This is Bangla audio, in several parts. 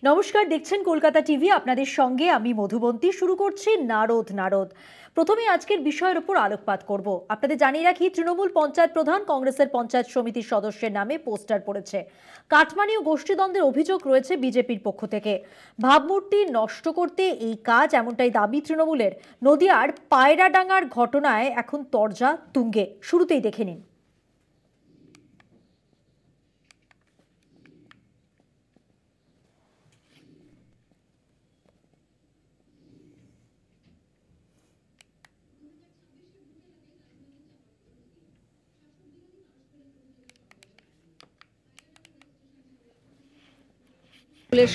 নমস্কার, দেখছেন কলকাতা টিভি। আপনাদের সঙ্গে আমি মধুবন্তী। শুরু করছি নারদ নারদ। প্রথমে আজকের বিষয়ের উপর আলোকপাত করব। আপনাদের জানিয়ে রাখি, তৃণমূল পঞ্চায়েত প্রধান কংগ্রেসের পঞ্চায়েত সমিতির সদস্যের নামে পোস্টার পড়েছে। কাটমানি ও গোষ্ঠীদ্বন্দ্বের অভিযোগ রয়েছে বিজেপির পক্ষ থেকে। ভাবমূর্তি নষ্ট করতে এই কাজ, এমনটাই দাবি তৃণমূলের। নদিয়ার পায়রাডাঙ্গার ঘটনায় এখন তরজা তুঙ্গে। শুরুতেই দেখে নিন।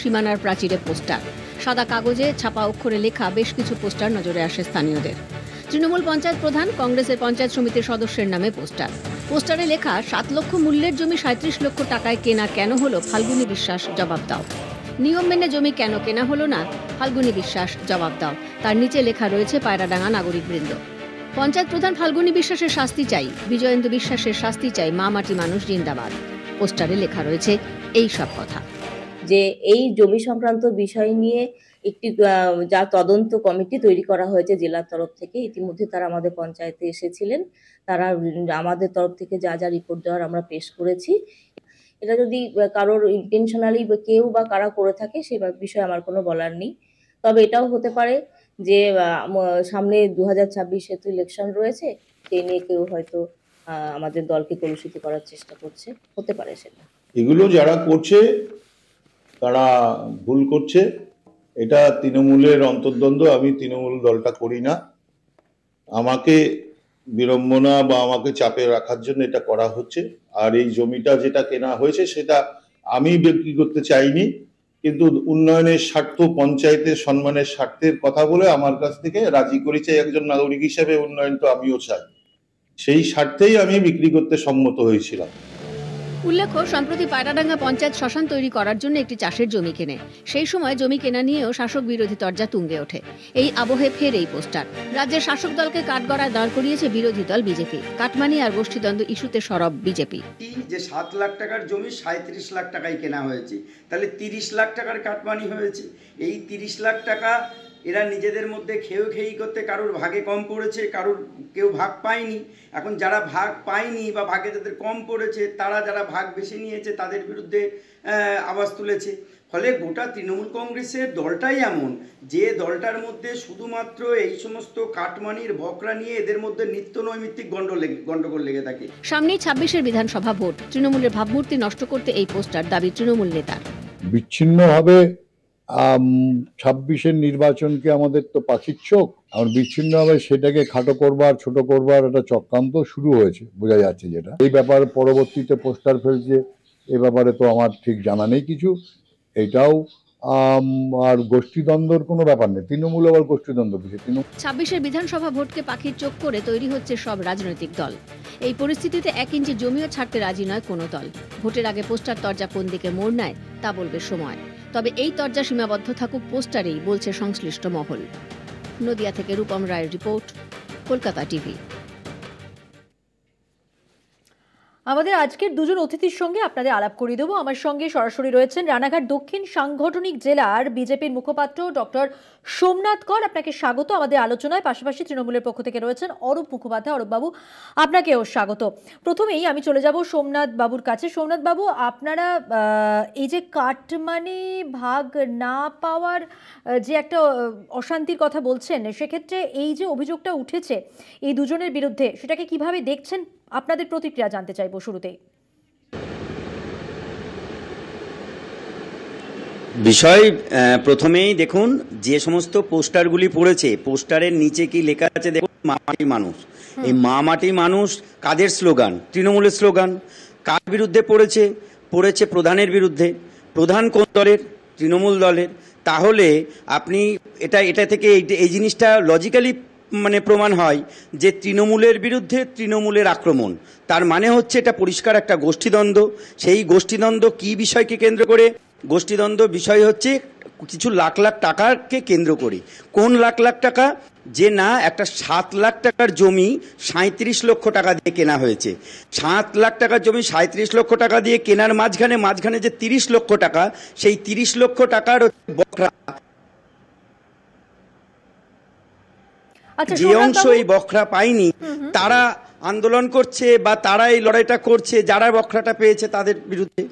সীমানার প্রাচীরে পোস্টার, সাদা কাগজে ছাপা অক্ষরে লেখা বেশ কিছু পোস্টার নজরে আসে স্থানীয়দের। তৃণমূল পঞ্চায়েত প্রধান কংগ্রেসের পঞ্চায়েত সমিতির সদস্যের নামে পোস্টারে লেখা 7 লক্ষ মূল্যের জমি 37 লক্ষ টাকায় কেনা কেন হলো? ফাল্গুনী বিশ্বাস জবাব দাও। নিয়ম মেনে জমি কেন কেনা হলো না? ফাল্গুনী বিশ্বাস জবাব দাও। তার নিচে লেখা রয়েছে পায়রাডাঙ্গা নাগরিকবৃন্দ। পঞ্চায়েত প্রধান ফাল্গুনী বিশ্বাসের শাস্তি চাই, বিজয়েন্দু বিশ্বাসের শাস্তি চাই, মা মাটি মানুষ জিন্দাবাদ। পোস্টারে লেখা রয়েছে এই সব কথা। যে এই জমি সংক্রান্ত বিষয় নিয়ে একটি যা তদন্ত কমিটি তৈরি করা হয়েছে জেলার তরফ থেকে, ইতিমধ্যে তারা আমাদের পঞ্চায়েতে এসেছিলেন। তারা আমাদের তরফ থেকে যা যা রিপোর্ট দেওয়ার আমরা পেশ করেছি। এটা যদি কারোর ইন্টেনশনালি কেউ বা কারা করে থাকে সে বিষয়ে আমার কোনো বলার নেই। তবে এটাও হতে পারে যে সামনে 2026 তো ইলেকশন রয়েছে, সেই নিয়ে কেউ হয়তো আমাদের দলকে কলুষিত করার চেষ্টা করছে, হতে পারে সেটা। এগুলো যারা করছে তারা ভুল করছে। এটা তৃণমূলের অন্তর্দ্বন্দ্ব। আমি তৃণমূল দলটা করি না। আমাকে বিড়ম্বনা বা আমাকে চাপে রাখার জন্য এটা করা হচ্ছে। আর এই জমিটা যেটা কেনা হয়েছে সেটা আমি বিক্রি করতে চাইনি, কিন্তু উন্নয়নের স্বার্থ, পঞ্চায়েতের সম্মানের স্বার্থের কথা বলে আমার কাছ থেকে রাজি করেছে একজন নাগরিক হিসেবে। উন্নয়ন তো আমিও চাই, সেই স্বার্থেই আমি বিক্রি করতে সম্মত হয়েছিলাম। উল্লেখ্য, সম্প্রতি পায়রাডাঙ্গা পঞ্চায়েত শ্মশান তৈরি করার জন্য একটি চাষের জমি কেনে। সেই সময় জমি কেনা নিয়েও শাসক বিরোধী তরজা তুঙ্গে ওঠে। এই আবহে ফের এই পোস্টার। রাজ্যের শাসক দলকে কাঠগড়ায় দাঁড় করিয়েছে বিরোধী দল বিজেপি। কাটমানি আর গোষ্ঠীদ্বন্দ্ব ইস্যুতে সরব বিজেপি। যে 7 লাখ টাকার জমি 37 লাখ টাকায় কেনা হয়েছে, তাহলে 30 লাখ টাকার কাটমানি হয়েছে। এই 30 লাখ টাকা এরা নিজেদের মধ্যে খেয়েই করতে, কারোর ভাগে কম পড়েছে, কারোর কেউ ভাগ পায়নি। এখন যারা ভাগ পায়নি বা ভাগে যাদের কম পড়েছে, তারা যারা ভাগ বেশি নিয়েছে তাদের বিরুদ্ধে আওয়াজ তুলেছে। ফলে গোটা তৃণমূল কংগ্রেসের দলটাই এমন, যে দলটার মধ্যে শুধুমাত্র এই সমস্ত কাটমানির ভকরা নিয়ে এদের মধ্যে নিত্য নৈমিত্তিক গন্ডগোল লেগে থাকে। সামনেই 26-এর বিধানসভা ভোট। তৃণমূলের ভাবমূর্তি নষ্ট করতে এই পোস্টার, দাবি তৃণমূল নেতার। বিচ্ছিন্নভাবে 26-এর নির্বাচনকে আমাদের তো পাখির চোখ, আর বিচ্ছিন্নভাবে সেটাকে খাটো করবার, ছোট করবার একটা চক্রান্ত শুরু হয়েছে, বোঝা যাচ্ছে। যেটা এই ব্যাপারে পরবর্তীতে পোস্টার ফেলছে, এ ব্যাপারে তো আমার ঠিক জানা নেই কিছু। এটাও আর গোষ্ঠীদ্বন্দ্বর কোনো ব্যাপার নেই। তৃণমূল আবার গোষ্ঠীদ্বন্দ্ব কিছু 26-এর বিধানসভা ভোটকে পাখির চোখ করে তৈরি হচ্ছে সব রাজনৈতিক দল। এই পরিস্থিতিতে 1 ইঞ্চি জমিও ছাড়তে রাজি নয় কোনো দল। ভোটের আগে পোস্টার তরজা কোন দিকে মোড় নেয় তা বলবে সময়। তবে এই তরজা সীমাবদ্ধ থাকুক পোস্টারেই, বলছে সংশ্লিষ্ট মহল। নদিয়া থেকে রূপম রায়ের রিপোর্ট, কলকাতা টিভি। আমাদের আজকের দুজন অতিথির সঙ্গে আপনাদের আলাপ করিয়ে দেবো। আমার সঙ্গে সরাসরি রয়েছেন রানাঘাট দক্ষিণ সাংগঠনিক জেলার বিজেপির মুখপাত্র ডক্টর সোমনাথ কর। আপনাকে স্বাগত আমাদের আলোচনায়। পাশাপাশি তৃণমূলের পক্ষ থেকে রয়েছেন অরূপ মুখোপাধ্যায়। অরূপ বাবু, আপনাকেও স্বাগত। প্রথমেই আমি চলে যাব সোমনাথ বাবুর কাছে। সোমনাথ বাবু, আপনারা এই যে কাটমানি ভাগ না পাওয়ার যে একটা অশান্তির কথা বলছেন, সেক্ষেত্রে এই যে অভিযোগটা উঠেছে এই দুজনের বিরুদ্ধে, সেটাকে কিভাবে দেখছেন? আপনাদের প্রতিক্রিয়া জানতে চাইব শুরুতেই। বিষয় প্রথমেই দেখুন, যে সমস্ত পোস্টারগুলি পড়েছে, পোস্টারের নিচে কি লেখা আছে দেখুন, মা মাটি মানুষ। এই মা মাটি মানুষ কাদের স্লোগান? তৃণমূলের স্লোগান। কার বিরুদ্ধে পড়েছে প্রধানের বিরুদ্ধে। প্রধান কোন দলের? তৃণমূল দলের। তাহলে আপনি এটা থেকে এই জিনিসটা লজিক্যালি প্রমাণ হয় যে তৃণমূলের বিরুদ্ধে তৃণমূলের আক্রমণ। তার মানে হচ্ছে এটা পরিষ্কার একটা গোষ্ঠীদ্বন্দ্ব। সেই গোষ্ঠীদ্বন্দ্ব কি বিষয়কে কেন্দ্র করে? গোষ্ঠীদ্বন্দ্ব বিষয় হচ্ছে কিছু লাখ লাখ টাকাকে কেন্দ্র করে। কোন লাখ লাখ টাকা? যে না একটা 7 লাখ টাকার জমি 37 লক্ষ টাকা দিয়ে কেনা হয়েছে। 7 লাখ টাকার জমি 37 লক্ষ টাকা দিয়ে কেনার মাঝখানে যে 30 লক্ষ টাকা, সেই 30 লক্ষ টাকার বখরা, যে অংশ এই বখরা পায়নি তারা আন্দোলন করছে বা তারা এই লড়াইটা করছে যারা বখরাটা পেয়েছে তাদের বিরুদ্ধে।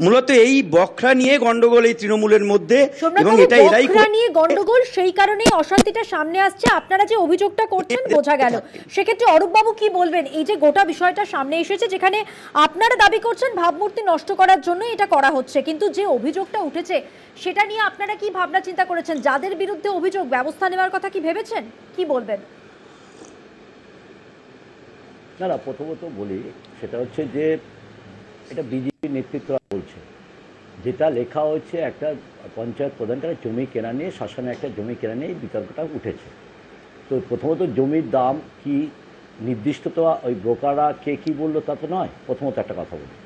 মূলত এই বখরা নিয়ে গন্ডগোল এই তৃণমূলের মধ্যে, এবং এটা এরাই বখরা নিয়ে গন্ডগোল, সেই কারণেই অশান্তিটা সামনে আসছে। আপনারা যে অভিযোগটা করছেন বোঝা গেল। সেক্ষেত্রে অরূপ বাবু কি বলবেন? এই যে গোটা বিষয়টা সামনে এসেছে, যেখানে আপনারা দাবি করছেন ভাবমূর্তি নষ্ট করার জন্য এটা করা হচ্ছে, কিন্তু যে অভিযোগটা উঠেছে সেটা নিয়ে আপনারা কি ভাবনা চিন্তা করেছেন? যাদের বিরুদ্ধে অভিযোগ ব্যবস্থা নেওয়ার কথা কি ভেবেছেন? কি বলবেন? না, প্রথমত বলি, সেটা হচ্ছে যে এটা বিজেপির নেতৃত্বরা বলছে, যেটা লেখা হচ্ছে একটা পঞ্চায়েত প্রধানকে জমি কেনা নিয়ে, শাসনে একটা জমি কেনা নিয়ে বিতর্কটা উঠেছে। তো প্রথমত জমির দাম কি নির্দিষ্ট তো ওই ব্রোকাররা কে কী বললো তা তো নয়, প্রথমত একটা কথা বলি।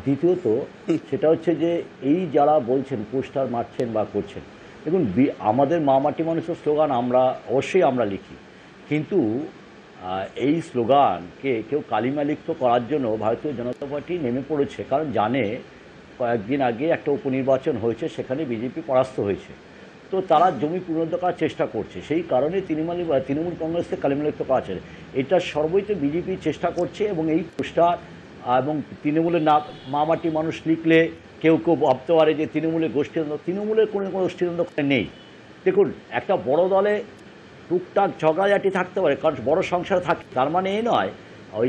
দ্বিতীয়ত সেটা হচ্ছে যে এই যারা বলছেন পোস্টার মারছেন বা করছেন, দেখুন আমাদের মা মাটি মানুষের স্লোগান অবশ্যই আমরা লিখি, কিন্তু এই স্লোগানকে কেউ কালিমালিপ্ত করার জন্য ভারতীয় জনতা পার্টি নেমে পড়েছে, কারণ জানে কয়েকদিন আগে একটা উপনির্বাচন হয়েছে, সেখানে বিজেপি পরাস্ত হয়েছে। তো তারা জমি পুনরুদ্ধার করার চেষ্টা করছে, সেই কারণে তৃণমূল কংগ্রেসকে কালিমালিপ্ত করা হচ্ছে। এটা সর্বৈত বিজেপি চেষ্টা করছে, এবং এই পোস্টার এবং তৃণমূলের মা মাটি মানুষ লিখলে কেউ ভাবতে পারে যে তৃণমূলের গোষ্ঠীদ্বন্দ্ব। তৃণমূলের কোনো গোষ্ঠীদ্বন্দ্ব নেই। দেখুন, একটা বড় দলে টুকটাক ঝগড়াঝাটি থাকতে পারে, কারণ বড় সংসার থাকে, তার মানে এই নয় ওই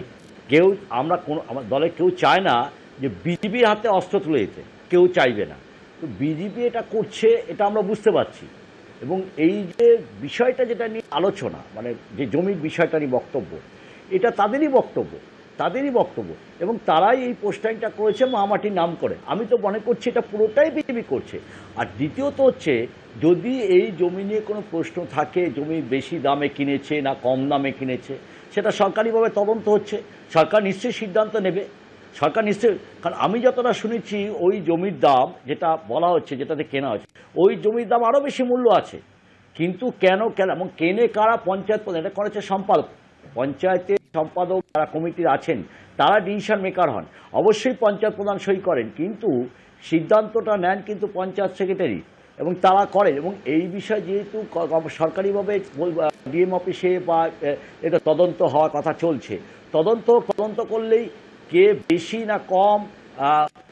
আমার দলে কেউ চায় না যে বিজেপির হাতে অস্ত্র তুলে দিতে, কেউ চাইবে না। তো বিজেপি এটা করছে, এটা আমরা বুঝতে পারছি। এবং এই যে বিষয়টা যেটা নিয়ে আলোচনা, মানে যে জমির বিষয়টা নিয়ে বক্তব্য, এটা তাদেরই বক্তব্য, এবং তারাই এই পোস্টারিংটা করেছে মা মাটির নাম করে। আমি তো মনে করছি এটা পুরোটাই বিজেপি করছে। আর দ্বিতীয়ত হচ্ছে, যদি এই জমি নিয়ে কোনো প্রশ্ন থাকে, জমি বেশি দামে কিনেছে না কম দামে কিনেছে, সেটা সরকারিভাবে তদন্ত হচ্ছে, সরকার নিশ্চয়ই সিদ্ধান্ত নেবে, সরকার নিশ্চয়ই। কারণ আমি যতটা শুনেছি ওই জমির দাম যেটা বলা হচ্ছে, যেটাতে কেনা হচ্ছে, ওই জমির দাম আরও বেশি মূল্য আছে। কিন্তু কেন এবং কেনে কারা? পঞ্চায়েত প্রধান, এটা করেছে সম্পাদক, পঞ্চায়েতের সম্পাদক যারা কমিটির আছেন তারা ডিসিশন মেকার হন। অবশ্যই পঞ্চায়েত প্রধান সই করেন, কিন্তু সিদ্ধান্তটা নেন কিন্তু পঞ্চায়েত সেক্রেটারি, এবং তারা করে। এবং এই বিষয়ে যেহেতু সরকারিভাবে ডিএম অফিসে বা এটা তদন্ত হওয়ার কথা চলছে, তদন্ত করলেই কে বেশি না কম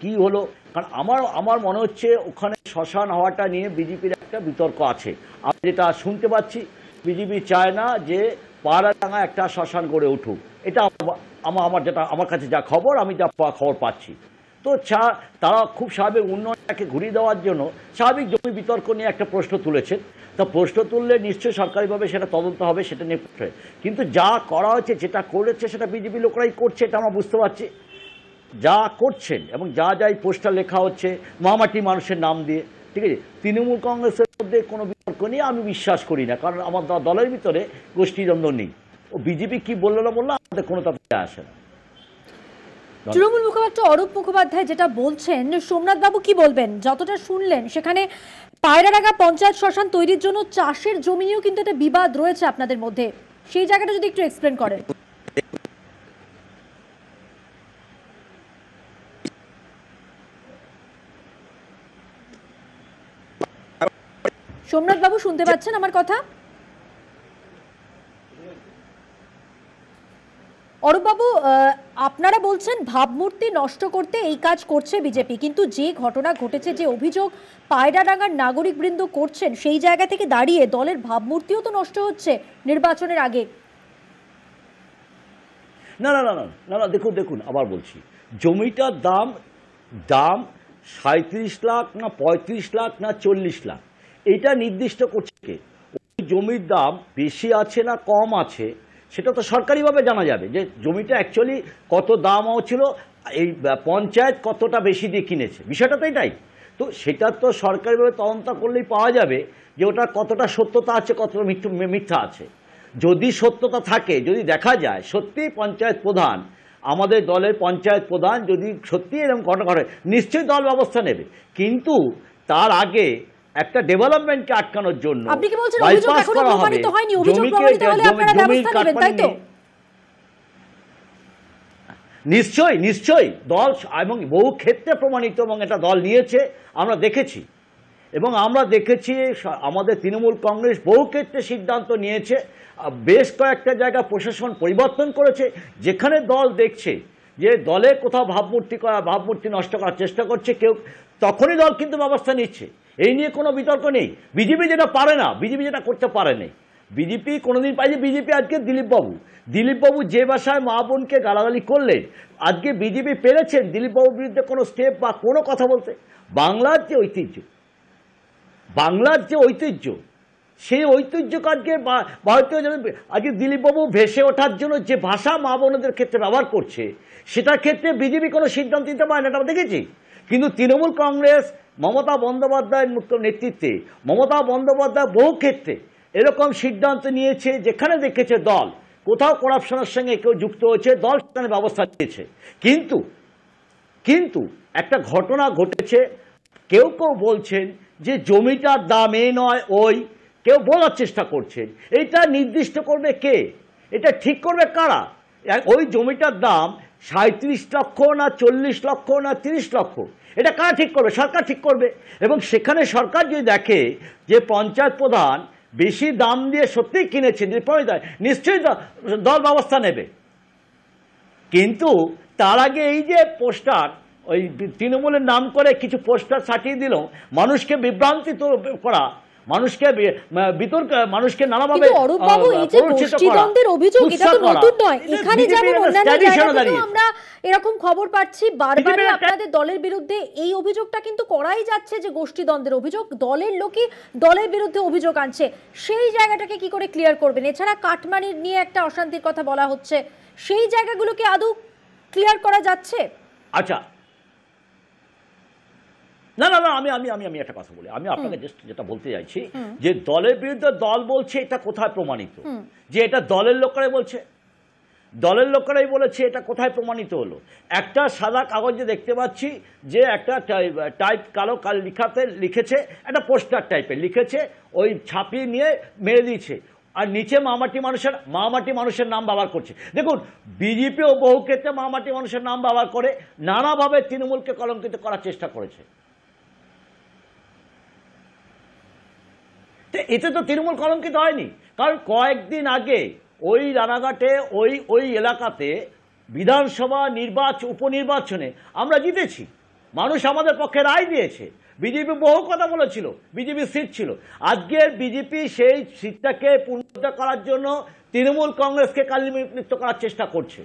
কি হলো। কারণ আমার মনে হচ্ছে ওখানে শ্মশান হওয়াটা নিয়ে বিজেপির একটা বিতর্ক আছে। আমি যেটা শুনতে পাচ্ছি, বিজেপি চায় না যে পাড়াডাঙ্গা একটা শ্মশান গড়ে উঠুক। এটা আমার কাছে যা খবর, আমি যা খবর পাচ্ছি। তো তারা খুব স্বাভাবিক উন্নয়নটাকে ঘুরিয়ে দেওয়ার জন্য স্বাভাবিক জমি বিতর্ক নিয়ে একটা প্রশ্ন তুলেছেন। তা প্রশ্ন তুললে নিশ্চয়ই সরকারিভাবে সেটা তদন্ত হবে, সেটা নিয়ে। কিন্তু যা করা হচ্ছে, যেটা করেছে, সেটা বিজেপি লোকরাই করছে, এটা আমরা বুঝতে পারছি। যা করছেন এবং এই পোস্টার লেখা হচ্ছে মামাটি মানুষের নাম দিয়ে, ঠিক আছে। তৃণমূল কংগ্রেসের মধ্যে কোনো বিতর্ক নিয়ে আমি বিশ্বাস করি না, কারণ আমার দলের ভিতরে গোষ্ঠীদ্বন্দ্ব নেই। ও বিজেপি কি বললো না বললো আমাদের কোনো তাতে আসে না। তৃণমূল মুখপাত্র অরূপ মুখোপাধ্যায় যেটা বলছেন, সোমনাথ বাবু কি বলবেন? যতটা শুনলেন, সেখানে পায়রাডাঙ্গা পঞ্চায়েত শ্মশান তৈরির জন্য চাষের জমি নিয়েও কিন্তু একটা বিবাদ রয়েছে আপনাদের মধ্যে, সেই জায়গাটা যদি একটু এক্সপ্লেন করেন। সোমনাথ বাবু শুনতে পাচ্ছেন আমার কথা? অরূপ বাবু, আপনারা বলছেন ভাবমূর্তি নষ্ট করতে এই কাজ করছে বিজেপি, কিন্তু যে ঘটনা ঘটেছে, যে অভিযোগ পায়রাডাঙ্গার নাগরিকবৃন্দ করছেন, সেই জায়গা থেকে দাঁড়িয়ে দলের ভাবমূর্তিও তো নষ্ট হচ্ছে নির্বাচনের আগে। না, দেখুন আবার বলছি, জমিটার দাম 37 লাখ না 35 লাখ না 40 লাখ, এটা নির্দিষ্ট করছে কে? ওই জমির দাম বেশি আছে না কম আছে সেটা তো সরকারিভাবে জানা যাবে, যে জমিটা অ্যাকচুয়ালি কত দাম ছিল, এই পঞ্চায়েত কতটা বেশি দিয়ে কিনেছে, বিষয়টা তো এটাই। তো সেটা তো সরকারিভাবে তদন্ত করলেই পাওয়া যাবে যে ওটা কতটা সত্যতা আছে, কতটা মিথ্যা আছে। যদি সত্যতা থাকে, যদি দেখা যায় সত্যিই পঞ্চায়েত প্রধান, আমাদের দলের পঞ্চায়েত প্রধান, যদি সত্যি এরকম ঘটনা ঘটে, নিশ্চয়ই দল ব্যবস্থা নেবে। কিন্তু তার আগে একটা ডেভেলপমেন্টকে আটকানোর জন্য আপনি কি বলছেন অভিযোগ এখনো প্রমাণিত হয়নি? অভিযোগ প্রমাণিত হলে আপনারা ব্যবস্থা নেবেন, তাই তো? নিশ্চয়ই নিশ্চয়ই দল এবং বহু ক্ষেত্রে প্রমাণিত, এবং এটা দল নিয়েছে, আমরা দেখেছি। এবং আমরা দেখেছি আমাদের তৃণমূল কংগ্রেস বহু ক্ষেত্রে সিদ্ধান্ত নিয়েছে, বেশ কয়েকটা জায়গা প্রশাসন পরিবর্তন করেছে, যেখানে দল দেখছে যে দলে কোথাও ভাবমূর্তি নষ্ট করার চেষ্টা করছে কেউ, তখনই দল কিন্তু ব্যবস্থা নিচ্ছে। এই নিয়ে কোনো বিতর্ক নেই। বিজেপি যেটা পারে না, বিজেপি যেটা করতে পারে না, বিজেপি কোনোদিন পাইছে। বিজেপি আজকে দিলীপবাবু যে ভাষায় মা বোনকে গালাগালি করলেন, আজকে বিজেপি পেরেছেন দিলীপবাবুর বিরুদ্ধে কোনো স্টেপ বা কোনো কথা বলতে। বাংলার যে ঐতিহ্য সেই ঐতিহ্যকে আজকে ভারতীয় আজকে দিলীপবাবু ভেসে ওঠার জন্য যে ভাষা মা বোনদের ক্ষেত্রে ব্যবহার করছে, সেটার ক্ষেত্রে বিজেপি কোনো সিদ্ধান্ত নিতে পারে না, এটা আমরা দেখেছি। কিন্তু তৃণমূল কংগ্রেস মমতা বন্দ্যোপাধ্যায়ের মুখ্য নেতৃত্বে মমতা বন্দ্যোপাধ্যায় বহু ক্ষেত্রে এরকম সিদ্ধান্ত নিয়েছে, যেখানে দেখেছে দল কোথাও করাপশনের সঙ্গে কেউ যুক্ত হয়েছে, দল সেখানে ব্যবস্থা নিয়েছে। কিন্তু একটা ঘটনা ঘটেছে, কেউ বলছেন যে জমিটার দাম এই নয় ওই, কেউ বলার চেষ্টা করছেন। এইটা নির্দিষ্ট করবে কে? এটা ঠিক করবে কারা? ওই জমিটার দাম 37 লক্ষ না 40 লক্ষ না 30 লক্ষ, এটা কারা ঠিক করবে? সরকার ঠিক করবে। এবং সেখানে সরকার যদি দেখে যে পঞ্চায়েত প্রধান বেশি দাম দিয়ে সত্যিই কিনেছেন, নিশ্চয়ই দল ব্যবস্থা নেবে। কিন্তু তার আগে এই যে পোস্টার, ওই তৃণমূলের নাম করে কিছু পোস্টার ছাটিয়ে দিল, মানুষকে বিভ্রান্তি করা, মানুষকে বিতর্ক, মানুষকে নানাভাবে অরূপবাবু, এই যে গোষ্ঠীদ্বন্দ্বের অভিযোগ, এটা তো নতুন নয়। এখানে যেমন অন্যান্য জায়গাতেও আমরা এরকম খবর পাচ্ছি, বারবারই আপনাদের দলের বিরুদ্ধে এই অভিযোগটা কিন্তু করাই যাচ্ছে যে গোষ্ঠীদ্বন্দ্বের অভিযোগ, দলের লোকই দলের বিরুদ্ধে অভিযোগ আনছে। সেই জায়গাটাকে কি করে ক্লিয়ার করবেন? এছাড়া কাটমানির নিয়ে একটা অশান্তির কথা বলা হচ্ছে, সেই জায়গাগুলোকে আদৌ ক্লিয়ার করা যাচ্ছে? আচ্ছা, না, আমি একটা কথা বলি। আমি আপনাকে যেটা বলতে চাইছি যে দলের বিরুদ্ধে দল বলছে, এটা কোথায় প্রমাণিত যে এটা দলের লোকেরাই বলছে? দলের লোকেরাই বলেছে, এটা কোথায় প্রমাণিত হলো? একটা সাদা কাগজে দেখতে পাচ্ছি যে একটা কালো লিখেছে, একটা পোস্টার টাইপের লিখেছে, ওই ছাপিয়ে নিয়ে মেরে দিয়েছে, আর নিচে মামাটি মানুষের নাম ব্যবহার করছে। দেখুন, বিজেপিও বহু ক্ষেত্রে মামাটি মানুষের নাম ব্যবহার করে নানাভাবে তৃণমূলকে কলঙ্কিত করার চেষ্টা করেছে। এতে তো তৃণমূল কলঙ্কিত হয়নি, কারণ কয়েকদিন আগে ওই রানাঘাটে ওই এলাকাতে বিধানসভা উপনির্বাচনে আমরা জিতেছি, মানুষ আমাদের পক্ষে রায় দিয়েছে। বিজেপি বহু কথা বলেছিল, বিজেপির সিট ছিল। আজকের বিজেপি সেই সিটটাকে পুনরুদ্ধার করার জন্য তৃণমূল কংগ্রেসকে কালিমালিপ্ত করার চেষ্টা করছে।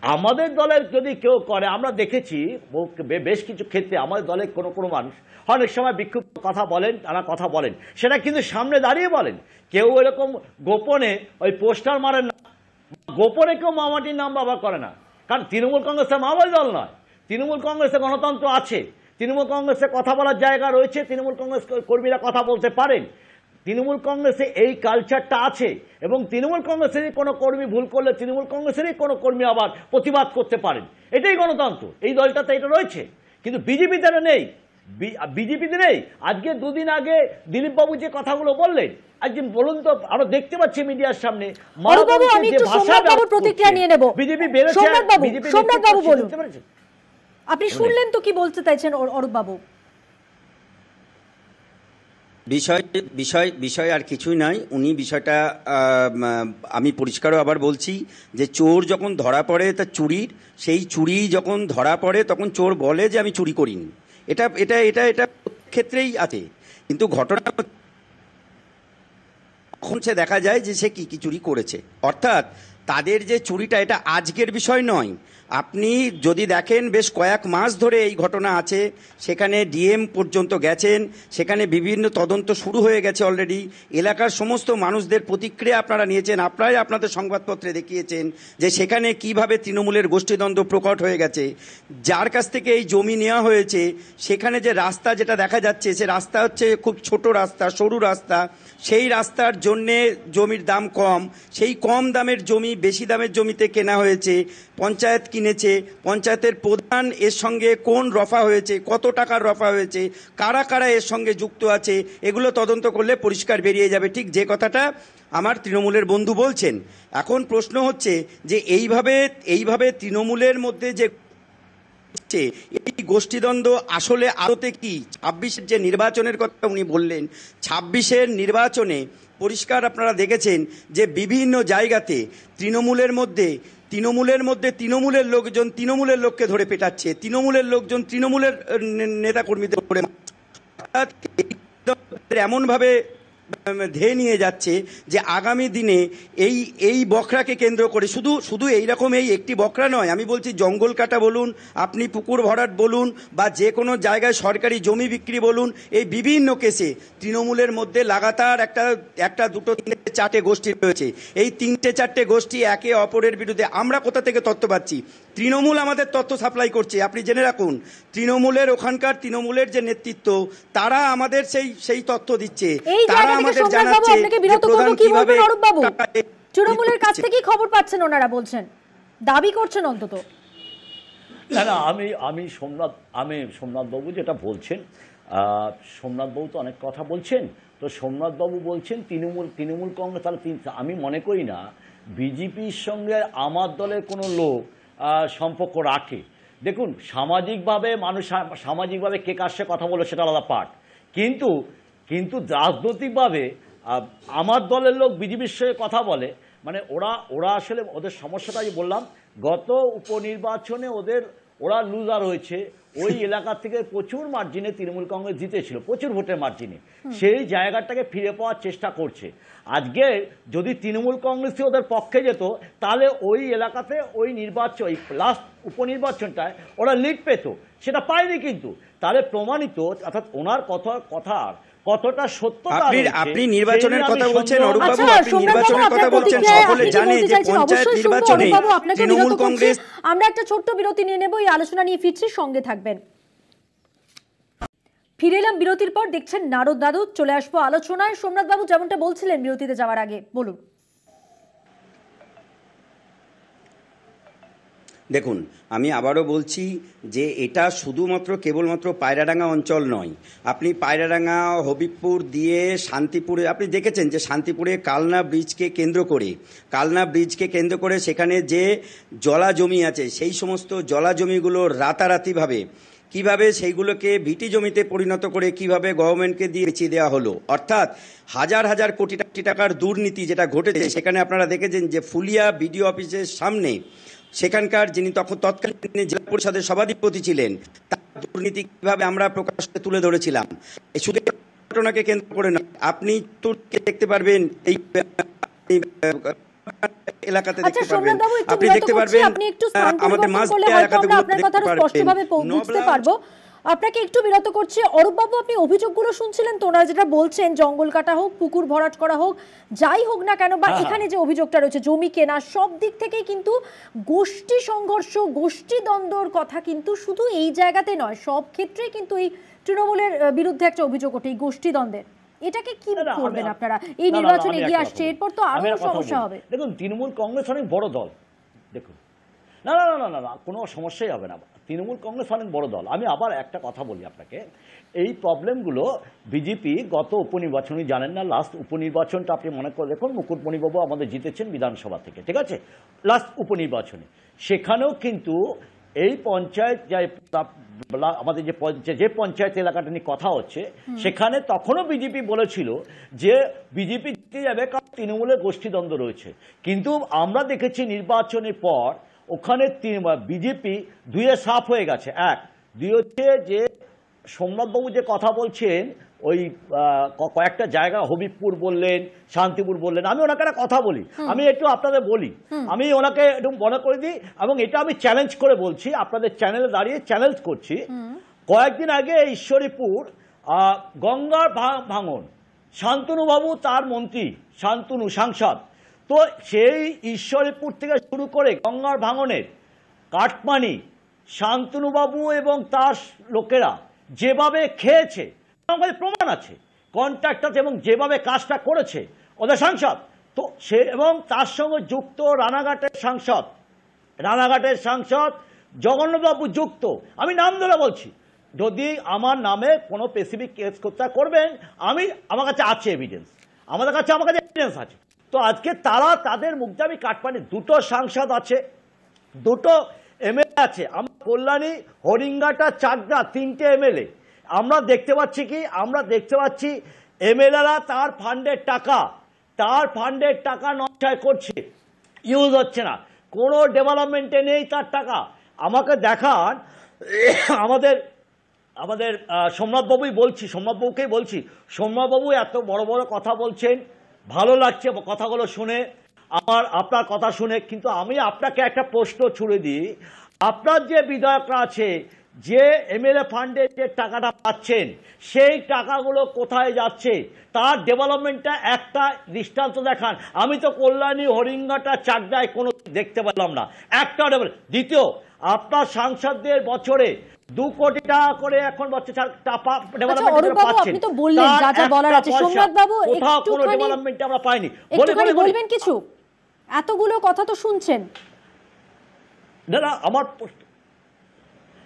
আমাদের দলের যদি কেউ করে, আমরা দেখেছি বেশ কিছু ক্ষেত্রে আমাদের দলের কোনো মানুষ অনেক সময় বিক্ষুব্ধ কথা বলেন, তারা কথা বলেন, সেটা কিন্তু সামনে দাঁড়িয়ে বলেন। কেউ এরকম গোপনে ওই পোস্টার মারেন না, গোপনে কেউ মামাটির নাম ব্যবহার করে না, কারণ তৃণমূল কংগ্রেসের মামাটি দল নয়। তৃণমূল কংগ্রেসে গণতন্ত্র আছে, তৃণমূল কংগ্রেসে কথা বলার জায়গা রয়েছে, তৃণমূল কংগ্রেস কর্মীরা কথা বলতে পারেন, তৃণমূল কংগ্রেসে এই কালচারটা আছে। এবং তৃণমূল কংগ্রেসেরই কোনো কর্মী ভুল করলে তৃণমূল কংগ্রেসেরই কোনো কর্মী আবার প্রতিবাদ করতে পারেন, এটাই গণতন্ত্র। এই দলটাতে এটা রয়েছে, কিন্তু বিজেপিতে নেই। আজকে দুদিন আগে দিলীপবাবু যে কথাগুলো বললেন, আজকে বলুন তো, আমরা দেখতে পাচ্ছি মিডিয়ার সামনে প্রতিক্রিয়া নিয়ে নেব। সোমনাথবাবু বলুন, আপনি শুনলেন তো কি বলতে চাইছেন অরূপবাবু? বিষয় আর কিছুই নাই। উনি বিষয়টা আমি পরিষ্কারও আবার বলছি যে চোর যখন ধরা পড়ে তা চুরির, সেই চুরি যখন ধরা পড়ে তখন চোর বলে যে আমি চুরি করিনি। এটা এটা এটা এটা ক্ষেত্রেই আছে, কিন্তু ঘটনা তখন সে দেখা যায় যে সে কি চুরি করেছে। অর্থাৎ তাদের যে চুরিটা, এটা আজকের বিষয় নয়। আপনি যদি দেখেন বেশ কয়েক মাস ধরে এই ঘটনা আছে, সেখানে ডিএম পর্যন্ত গেছেন, সেখানে বিভিন্ন তদন্ত শুরু হয়ে গেছে অলরেডি। এলাকার সমস্ত মানুষদের প্রতিক্রিয়া আপনারা নিয়েছেন, আপনারাই আপনাদের সংবাদপত্রে দেখিয়েছেন যে সেখানে কিভাবে তৃণমূলের গোষ্ঠীদ্বন্দ্ব প্রকট হয়ে গেছে। যার কাছ থেকে এই জমি নেওয়া হয়েছে, সেখানে যে রাস্তা যেটা দেখা যাচ্ছে, সে রাস্তা হচ্ছে খুব ছোট রাস্তা, সরু রাস্তা। সেই রাস্তার জন্যে জমির দাম কম, সেই কম দামের জমি বেশি দামের জমিতে কেনা হয়েছে, পঞ্চায়েত কিনেছে, পঞ্চায়েতের প্রধান এর সঙ্গে কোন রফা হয়েছে, কত টাকার রফা হয়েছে, কারা কারা এর সঙ্গে যুক্ত আছে, এগুলো তদন্ত করলে পরিষ্কার বেরিয়ে যাবে, ঠিক যে কথাটা আমার তৃণমূলের বন্ধু বলছেন। এখন প্রশ্ন হচ্ছে যে এইভাবে তৃণমূলের মধ্যে যে এই গোষ্ঠীদ্বন্দ্ব আসলে আদতে কি ২৬-এর যে নির্বাচনের কথা উনি বললেন, ২৬-এর নির্বাচনে পরিষ্কার আপনারা দেখেছেন যে বিভিন্ন জায়গাতে তৃণমূলের মধ্যে তৃণমূলের লোকজন তৃণমূলের লোককে ধরে পেটাচ্ছে, তৃণমূলের লোকজন তৃণমূলের নেতাকর্মীদের ধরে এমনভাবে ধেয়ে নিয়ে যাচ্ছে যে আগামী দিনে এই বখরাকে কেন্দ্র করে শুধু এইরকম এই একটি বখরা নয়, আমি বলছি জঙ্গল কাটা বলুন, আপনি পুকুর ভরাট বলুন, বা যে কোনো জায়গায় সরকারি জমি বিক্রি বলুন, এই বিভিন্ন কেসে তৃণমূলের মধ্যে লাগাতার একটা দুটো তিনটে চারটে গোষ্ঠী রয়েছে। এই তিনটে চারটে গোষ্ঠী একে অপরের বিরুদ্ধে। আমরা কোথা থেকে তথ্য পাচ্ছি? তৃণমূল আমাদের তথ্য সাপ্লাই করছে। আপনি জেনে রাখুন, ওখানকার তৃণমূলের যে নেতৃত্ব তারা আমাদের সেই তথ্য দিচ্ছে, তারা আমাদের জানাচ্ছে তৃণমূলের কাছ থেকে খবর পাচ্ছেন, ওনারা বলছেন, দাবি করছেন অন্তত। না আমি সোমনাথ বাবু যেটা বলছেন, সোমনাথ বাবু তো অনেক কথা বলছেন, তো সোমনাথ বাবু বলছেন তৃণমূল কংগ্রেস, তাহলে আমি মনে করি না বিজেপির সঙ্গে আমার দলের কোনো লোক সম্পর্ক রাখে। দেখুন, সামাজিকভাবে কে কার সাথে কথা বলে সেটা আলাদা পার্ট, কিন্তু রাজনৈতিকভাবে আমার দলের লোক বিজেপির সঙ্গে কথা বলে, মানে ওরা আসলে ওদের সমস্যাটা আমি বললাম, গত উপনির্বাচনে ওরা লুজার হয়েছে, ওই এলাকা থেকে প্রচুর মার্জিনে তৃণমূল কংগ্রেস জিতেছিল, প্রচুর ভোটের মার্জিনে, সেই জায়গাটাকে ফিরে পাওয়ার চেষ্টা করছে। আজকে যদি তৃণমূল কংগ্রেসই ওদের পক্ষে যেত তাহলে ওই এলাকাতে ওই লাস্ট উপনির্বাচনটায় ওরা লিড পেত, সেটা পায়নি। কিন্তু তাহলে প্রমাণিত, অর্থাৎ ওনার কথার কতটা সত্যতা। আপনি নির্বাচনের কথা বলছেন অরূপ বাবু, আপনি নির্বাচনের কথা বলছেন, সকলে জানে যে পঞ্চায়েত নির্বাচনে তৃণমূল কংগ্রেস। আমরা একটা ছোট্ট বিরতি নিয়ে নেব, এই আলোচনা নিয়ে ফিরছি, সঙ্গে থাকবেন। ফিরে এলাম বিরতির পর, দেখছেন নারদ দাদু, চলে আসবো আলোচনায়। সোমনাথ বাবু যেমনটা বলছিলেন বিরতিতে যাওয়ার আগে, বলুন। দেখুন, আমি আবারও বলছি যে এটা শুধুমাত্র কেবলমাত্র পায়রাডাঙ্গা অঞ্চল নয়। আপনি পায়রাডাঙ্গা, হবিবপুর দিয়ে শান্তিপুরে আপনি দেখেছেন যে শান্তিপুরে কালনা ব্রিজকে কেন্দ্র করে সেখানে যে জলা জমি আছে, সেই সমস্ত জলা জমিগুলো রাতারাতিভাবে কিভাবে সেইগুলোকে ভিটি জমিতে পরিণত করে কিভাবে গভর্নমেন্টকে দিয়ে বেচিয়ে দেওয়া হলো। অর্থাৎ হাজার হাজার কোটি টাকার দুর্নীতি যেটা ঘটেছে, সেখানে আপনারা দেখেছেন যে ফুলিয়া বিডিও অফিসের সামনে সেখানকার যিনি তৎকালীন জেলা পরিষদের সভাধিপতি ছিলেন, তার দুর্নীতি কিভাবে আমরা প্রকাশ্যে তুলে ধরেছিলাম। এই শুধু ঘটনাকে কেন্দ্র করে নয়, আপনি দেখতে পারবেন এই এলাকাতে দেখতে পারবেন, আপনি দেখতে পারবেন আমাদের মাঝ এলাকাগুলো দেখতে পারবেন। আপনাকে একটু বিরত করছি। অরূপবাবু, আপনি অভিযোগগুলো শুনছিলেন তো, ওনারা যেটা বলছেন, জঙ্গল কাটা হোক, পুকুর ভরাট করা হোক, যাই হোক না কেন, বা এখানে যে অভিযোগটা রয়েছে জমি কেনা, সব দিক থেকেই কিন্তু গোষ্ঠী সংঘর্ষ, গোষ্ঠী দ্বন্দ্বর কথা কিন্তু শুধু এই জায়গাতে নয়, সব ক্ষেত্রেই কিন্তু এই তৃণমূলের বিরুদ্ধে একটা অভিযোগ ওঠে, এই গোষ্ঠী দ্বন্দ্বের। এটাকে কি করবেন আপনারা? এই নির্বাচন এগিয়ে আসছে, এরপর তো আরো সমস্যা হবে। দেখুন, তৃণমূল কংগ্রেস অনেক বড় দল। দেখুন, না, কোনো সমস্যাই হবে না। তৃণমূল কংগ্রেস অনেক বড় দল। আমি আবার একটা কথা বলি আপনাকে, এই প্রবলেমগুলো বিজেপি গত উপনির্বাচনে, জানেন না, লাস্ট উপনির্বাচনটা আপনি মনে করে দেখুন, মুকুটমণিবাবু আমাদের জিতেছেন বিধানসভা থেকে, ঠিক আছে, লাস্ট উপনির্বাচনে, সেখানেও কিন্তু এই পঞ্চায়েত আমাদের যে পঞ্চায়েত এলাকাটা নিয়ে কথা হচ্ছে, সেখানে তখনও বিজেপি বলেছিল যে বিজেপি জিতে যাবে কারণ তৃণমূলের গোষ্ঠীদ্বন্দ্ব রয়েছে। কিন্তু আমরা দেখেছি নির্বাচনের পর ওখানে বিজেপি দুয়ে সাফ হয়ে গেছে। দুই হচ্ছে যে সোমনাথবাবু যে কথা বলছেন, ওই কয়েকটা জায়গা, হবিবপুর বললেন, শান্তিপুর বললেন, আমি ওনাকে একটা কথা বলি, আমি একটু আপনাদের বলি, আমি ওনাকে একটু মনে করে দিই, এবং এটা আমি চ্যালেঞ্জ করে বলছি, আপনাদের চ্যানেলে দাঁড়িয়ে চ্যালেঞ্জ করছি। কয়েকদিন আগে ঈশ্বরীপুর গঙ্গার ভাঙন, শান্তনুবাবু তার মন্ত্রী, শান্তনু সাংসদ, তো সেই ঈশ্বরীপুর থেকে শুরু করে গঙ্গার ভাঙনের কাটমানি শান্তনুবাবু এবং তার লোকেরা যেভাবে খেয়েছে, আমাদের প্রমাণ আছে, কন্ট্রাক্ট আছে, এবং যেভাবে কাজটা করেছে ওদের সাংসদ, তো সে এবং তার সঙ্গে যুক্ত রানাঘাটের সাংসদ জগন্নাথবাবু যুক্ত। আমি নাম ধরে বলছি, যদি আমার নামে কোনো স্পেসিফিক কেস করবেন, আমার কাছে আছে এভিডেন্স, আমার কাছে এভিডেন্স আছে। তো আজকে তাদের মুখে আমি কাটপানি, দুটো সাংসদ আছে, দুটো এমএলএ আছে, আমরা কল্যাণী, হরিঙ্গাটা, চাকদা, 3টে এমএলএ। আমরা দেখতে পাচ্ছি এমএলএরা তার ফান্ডের টাকা নয় করছে, ইউজ হচ্ছে না, কোনো ডেভেলপমেন্টে নেই তার টাকা। আমাকে দেখান, আমাদের সোমনাথবাবুকেই বলছি, সোমনাথবাবু এত বড় বড় কথা বলছেন, ভালো লাগছে কথাগুলো শুনে, আপনার কথা শুনে। কিন্তু আমি আপনাকে একটা প্রশ্ন ছুড়ে দিই, আপনার যে বিধায়করা আছে, যে এমএলএ ফান্ডে যে টাকাটা পাচ্ছেন, সেই টাকাগুলো কোথায় যাচ্ছে, তার ডেভেলপমেন্টটা একটা দৃষ্টান্ত দেখান। আমি তো কল্যাণী, হরিঙ্গাটা, চাকদায় কোনো দেখতে পেলাম না একটা ডেভেলপ। দ্বিতীয়, আপনার সাংসদদের বছরে 2 কোটি টাকা করে এখন ডেভেলপমেন্ট আমরা পাইনি। বলবেন কিছু, এতগুলো কথা তো শুনছেন।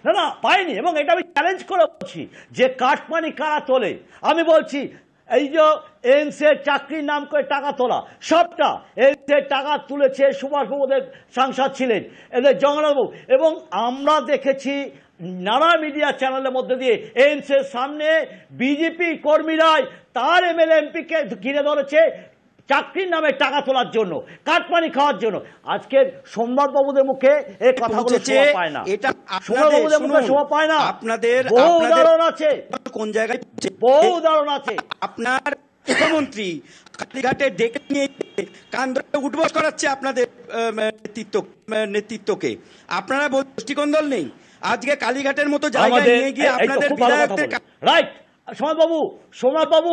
না পাইনি, এবং এটা আমি চ্যালেঞ্জ করে বলছি যে কাটমানি কারা তোলে। আমি বলছি এই যে এমসের চাকরির নাম করে টাকা তোলা, সবটা এমসের টাকা তুলেছে সুভাষবাবুদের সাংসদ ছিলেন, এদের জগন্নাথবাবু। এবং আমরা দেখেছি নানা মিডিয়া চ্যানেলের মধ্যে দিয়ে এমসের সামনে বিজেপি কর্মীরাই তার এমএলএ এমপিকে ঘিরে ধরেছে চাকরির নামে টাকা তোলার জন্য, কাটমানি খাওয়ার জন্য। আজকের সোমনাথবাবুদের মুখে এই কথাগুলো শোভা পায় না, এটা সোমনাথবাবুদের মুখে শোভা পায় না। আপনাদের বহু উদাহরণ আছে, কোন জায়গায় বহু উদাহরণ আছে। আপনার মুখ্যমন্ত্রী কালীঘাটে ডেকে নিয়ে কান ধরে উঠবস করাচ্ছে আপনাদের নেতৃত্বকে। আপনারা দৃষ্টিকোণ নেই, আজকে কালীঘাটের মতো জায়গায় নিয়ে গিয়ে আপনাদের বিধায়কদের রাইট। সোমনাথবাবু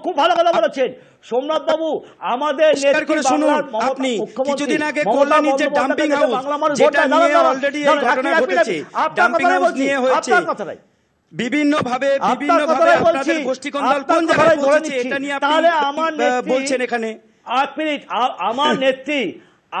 খুব ভালো কথা বলেছেন। সোমনাথবাবু আমাদের আপনি কিছুদিন আগে কল্যাণীর যে ডাম্পিং হাউস, যেটা নিয়ে অলরেডি এই ঘটনা ঘটেছে, ডাম্পিং হাউস নিয়ে হয়েছে, বিভিন্ন ভাবে আপনাদের গোষ্ঠীকোণ দল কোন জায়গায় পৌঁছেছে, এটা নিয়ে আপনি বলছেন এখানে। 1 মিনিট, আমার নেত্রী,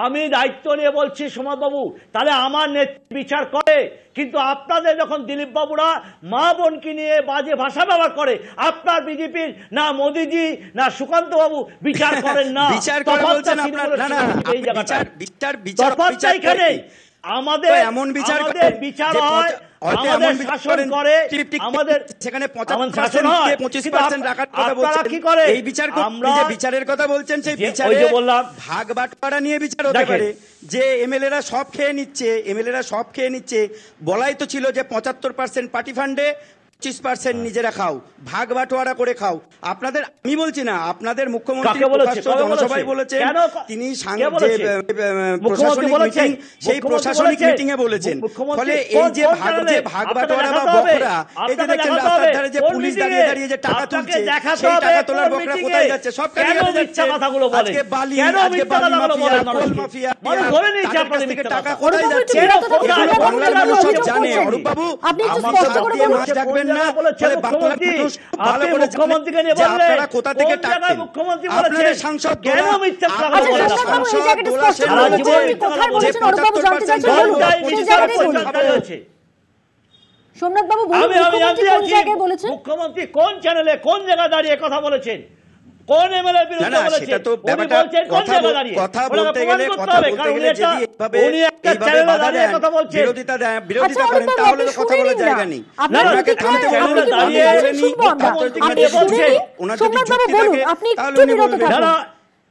আমি দায়িত্ব নিয়ে বলছি সোমনাথবাবু, তাহলে আমার নেত্রী বিচার করে। কিন্তু আপনাদের যখন দিলীপ বাবুরা মা বোনকে নিয়ে বাজে ভাষা ব্যবহার করে, আপনার বিজেপির না মোদিজি না সুকান্ত বাবু বিচার করেন না। বিচার করে বলছেন আপনারা, না না বিচার এখানে আমাদের এমন বিচার হয়, আমাদের শাসন করে, আমাদের সেখানে 25% রাখার কথা বলছেন, কি করে এই বিচার, আমরা যে বিচারের কথা বলছেন সেই বিচারে বললাম ভাগ বাটোয়ারা নিয়ে বিচার হতে পারে। যে এমএলএরা সব খেয়ে নিচ্ছে, বলাই তো ছিল যে 75% পার্টি ফান্ডে, 25% নিজেরা খাও, ভাগ বাটোয়ারা করে খাও। আপনাদের, আমি বলছি না, আপনাদের মুখ্যমন্ত্রী জনসভায় বলেছেন, তিনি প্রশাসনিক মিটিং, সেই প্রশাসনিক মিটিং এ বলেছেন। ফলে এই যে ভাগ বাটোয়ারা বা বকরা, এই যে দেখছেন রাস্তার ধারে যে পুলিশ দাঁড়িয়ে যে টাকা তুলছে, সেই টাকা তোলার বকরা কোথায় যাচ্ছে, সব কাজে যাচ্ছে। আজকে বালি মাফিয়া, কোল মাফিয়া, তাদের থেকে টাকা কোথায় যাচ্ছে, বাংলার মানুষ সব জানে। অরূপ বাবু, আমার মাছ ডাকবেন না, মুখ্যমন্ত্রীকে নিয়ে বললেন আপনারা কোথা থেকে টাকা, আপনাদের সাংসদ মুখ্যমন্ত্রী কোন চ্যানেলে কোন জায়গায় দাঁড়িয়ে কথা বলেছেন, কোন এমএলএর বিরুদ্ধে বলেছেন, কথা বলতে গেলে যদি উনি একটা চ্যানেলে দাঁড়িয়ে কথা বলছেন, বিরোধিতা করেন, তাহলে তো কথা বলার জায়গা নেই। ওনাকে থামতে বলুন, ওনার যদি যুক্তি থাকে তাহলে উনি বলবেন।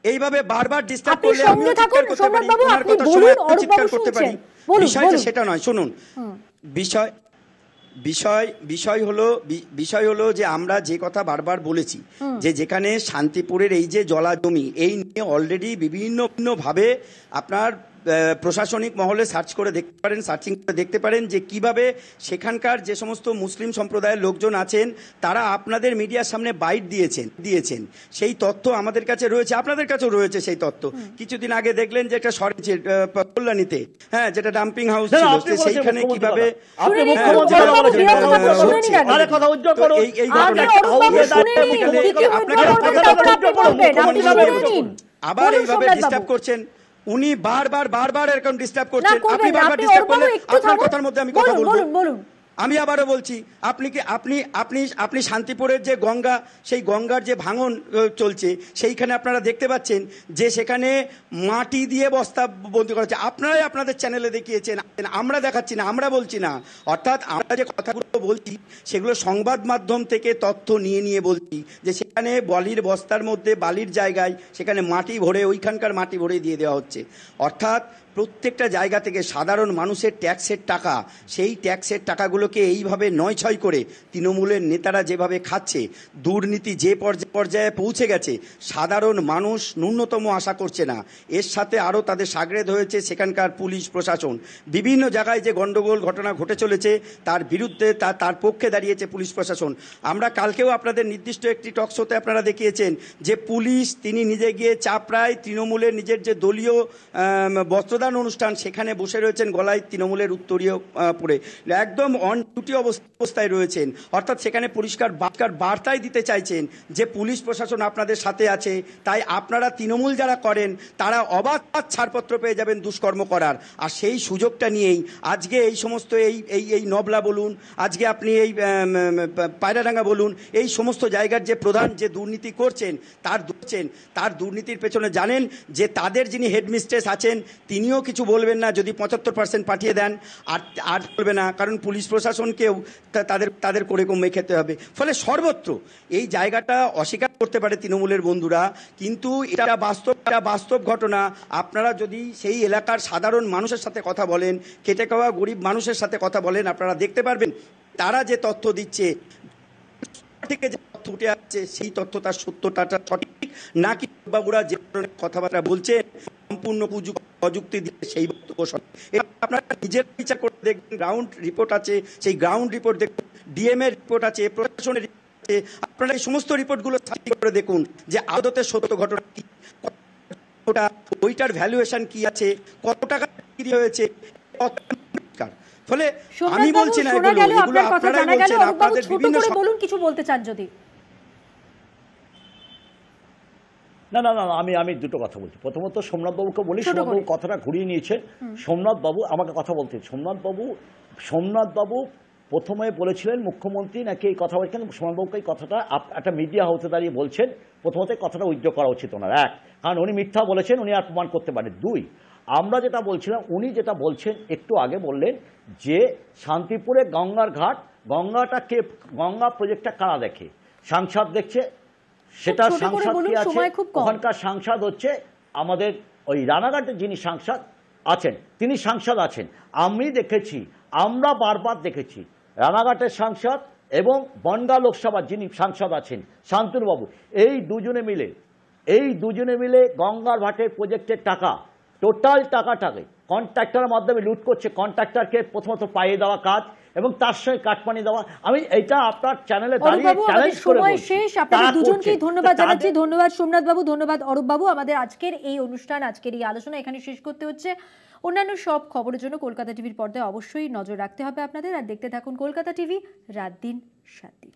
এইভাবে বারবার ডিস্টার্ব করলে আমিও চিৎকার করতে পারি, ওনার কথা সময় চিৎকার করতে পারি। বিষয়টা সেটা নয়, শুনুন, বিষয় হলো যে আমরা যে কথা বারবার বলেছি, যে যেখানে শান্তিপুরের এই যে জলা জমি, এই নিয়ে অলরেডি বিভিন্ন ভাবে আপনার প্রশাসনিক মহলে সার্চ করে দেখতে পারেন, সার্চিং করে দেখতে পারেন যে কিভাবে সেখানকার যে সমস্ত মুসলিম সম্প্রদায়ের লোকজন আছেন তারা আপনাদের মিডিয়ার সামনে বাইট দিয়েছেন। সেই তথ্য আমাদের কাছে রয়েছে, আপনাদের কাছেও রয়েছে সেই তথ্য। কিছুদিন আগে দেখলেন যে একটা কল্যাণীতে, হ্যাঁ, যেটা ডাম্পিং হাউস ছিল, সেইখানে কিভাবে আবার এইভাবে ডিস্টার্ব করছেন। উনি বারবার এরকম ডিস্টার্ব করছেন। আপনি বারবার ডিস্টার্ব করলে আপনার কথার মধ্যে আমি কথা বলবো। আমি আবারও বলছি, আপনি শান্তিপুরের যে গঙ্গা, সেই গঙ্গার যে ভাঙন চলছে সেইখানে আপনারা দেখতে পাচ্ছেন যে সেখানে মাটি দিয়ে বস্তা বন্দি করা হচ্ছে। আপনারাই আপনাদের চ্যানেলে দেখিয়েছেন, আমরা দেখাচ্ছি না, আমরা বলছি না। অর্থাৎ আমরা যে কথাগুলো বলছি সেগুলো সংবাদ মাধ্যম থেকে তথ্য নিয়ে বলছি যে সেখানে বালির বস্তার মধ্যে, বালির জায়গায় সেখানে মাটি ভরে, ওইখানকার মাটি ভরে দিয়ে দেওয়া হচ্ছে। অর্থাৎ প্রত্যেকটা জায়গা থেকে সাধারণ মানুষের ট্যাক্সের টাকা, সেই ট্যাক্সের টাকাগুলোকে এইভাবে নয়ছয় করে তৃণমূলের নেতারা যেভাবে খাচ্ছে, দুর্নীতি যে পর্যায়ে পৌঁছে গেছে, সাধারণ মানুষ ন্যূনতম আশা করছে না। এর সাথে আরও তাদের সাগরেদ হয়েছে সেখানকার পুলিশ প্রশাসন। বিভিন্ন জায়গায় যে গণ্ডগোল ঘটনা ঘটে চলেছে তার বিরুদ্ধে তার পক্ষে দাঁড়িয়েছে পুলিশ প্রশাসন। আমরা কালকেও আপনাদের নির্দিষ্ট একটি টক শোতে আপনারা দেখিয়েছেন যে পুলিশ তিনি নিজে গিয়ে চাপড়ায় তৃণমূলের নিজের যে দলীয় বস্ত্রদান অনুষ্ঠান সেখানে বসে রয়েছেন, গলায় তৃণমূলের উত্তরীয় পরে একদম অন ডিউটি অবস্থায় রয়েছেন। অর্থাৎ সেখানে পরিষ্কার বার্তাই দিতে চাইছেন যে পুলিশ প্রশাসন আপনাদের সাথে আছে, তাই আপনারা তৃণমূল যারা করেন তারা অবাধ ছাড়পত্র পেয়ে যাবেন দুষ্কর্ম করার। আর সেই সুযোগটা নিয়েই আজকে এই সমস্ত এই নবলা বলুন, আজকে আপনি এই পায়রাডাঙ্গা বলুন, এই সমস্ত জায়গার যে প্রধান যে দুর্নীতি করছেন তার দুর্নীতির পেছনে জানেন যে তাদের যিনি হেডমিস্ট্রেস আছেন তিনিও কিছু বলবেন না যদি 75% পাঠিয়ে দেন, আর বলবে না, কারণ পুলিশ প্রশাসনকেও তাদের করে কমে খেতে হবে। ফলে সর্বত্র এই জায়গাটা অস্বীকার করতে পারে তৃণমূলের বন্ধুরা, কিন্তু এটা বাস্তব ঘটনা। আপনারা যদি সেই এলাকার সাধারণ মানুষের সাথে কথা বলেন, খেটে খাওয়া গরিব মানুষের সাথে কথা বলেন, আপনারা দেখতে পারবেন তারা যে তথ্য দিচ্ছে থেকে যে তথ্য উঠে আসছে সেই তথ্য তার সত্যটা সঠিক নাকি বাবুরা যে ধরনের কথাবার্তা বলছে সম্পূর্ণ প্রযুক্তি দিয়ে সেই বক্তব্য আপনারা নিজের বিচার করে দেখবেন। গ্রাউন্ড রিপোর্ট আছে, সেই গ্রাউন্ড রিপোর্ট দেখুন, ডিএম এর রিপোর্ট আছে, প্রশাসনের রিপোর্ট আছে। আপনারা এই সমস্ত রিপোর্টগুলো করে দেখুন যে আদতে সত্য ঘটনা কি, ওইটার ভ্যালুয়েশন কি আছে, কত টাকা বিক্রি হয়েছে। ফলে আমি বলছি না এগুলো আপনারাই বলছেন, আপনাদের বিভিন্ন বলুন, কিছু বলতে চান যদি। না, আমি দুটো কথা বলছি। প্রথমত সোমনাথবাবুকে বলি, সোমনাথবাবু কথাটা ঘুরিয়ে নিয়েছেন। সোমনাথবাবু আমাকে কথা বলতে, সোমনাথবাবু প্রথমে বলেছিলেন মুখ্যমন্ত্রী নাকি এই কথা বলছেন। সোমনাথবাবুকে এই কথাটা একটা মিডিয়া হাউসে দাঁড়িয়ে বলছেন, প্রথমত কথাটা উইথড্র করা উচিত ওনার। এক, কারণ উনি মিথ্যা বলেছেন, উনি আর প্রমাণ করতে পারেন। দুই, আমরা যেটা বলছিলাম, উনি যেটা বলছেন একটু আগে বললেন যে শান্তিপুরে গঙ্গার ঘাট, গঙ্গা প্রজেক্টটা কারা দেখে? সাংসদ দেখছে। সেটা সাংসদ কি আছে? ওখানকার সাংসদ হচ্ছে আমাদের ওই রানাঘাটের যিনি সাংসদ আছেন তিনি সাংসদ আছেন। আমরা বারবার দেখেছি রানাঘাটের সাংসদ এবং বনগাঁ লোকসভার যিনি সাংসদ আছেন শান্তনুবাবু, এই দুজনে মিলে গঙ্গার ঘাটের প্রজেক্টের টাকা, টোটাল টাকাটাকে কন্ট্রাক্টরের মাধ্যমে লুট করছে। কন্ট্রাক্টরকে প্রথমত পাইয়ে দেওয়া কাজ এবং তার সঙ্গে কাটমানি দেওয়া। আমি এটা আপনার চ্যানেলে দাঁড়িয়ে চ্যালেঞ্জ করে বলছি। শেষ, আপনাদের দুজনকেই ধন্যবাদ জানাচ্ছি। ধন্যবাদ সোমনাথ বাবু, ধন্যবাদ অরূপ বাবু। আমাদের আজকের এই অনুষ্ঠান, আজকের এই আলোচনা এখানে শেষ করতে হচ্ছে। অন্যান্য সব খবরের জন্য কলকাতা টিভির পর্দায় অবশ্যই নজর রাখতে হবে আপনাদের। আর দেখতে থাকুন কলকাতা টিভি, রাত দিন 7 দিন।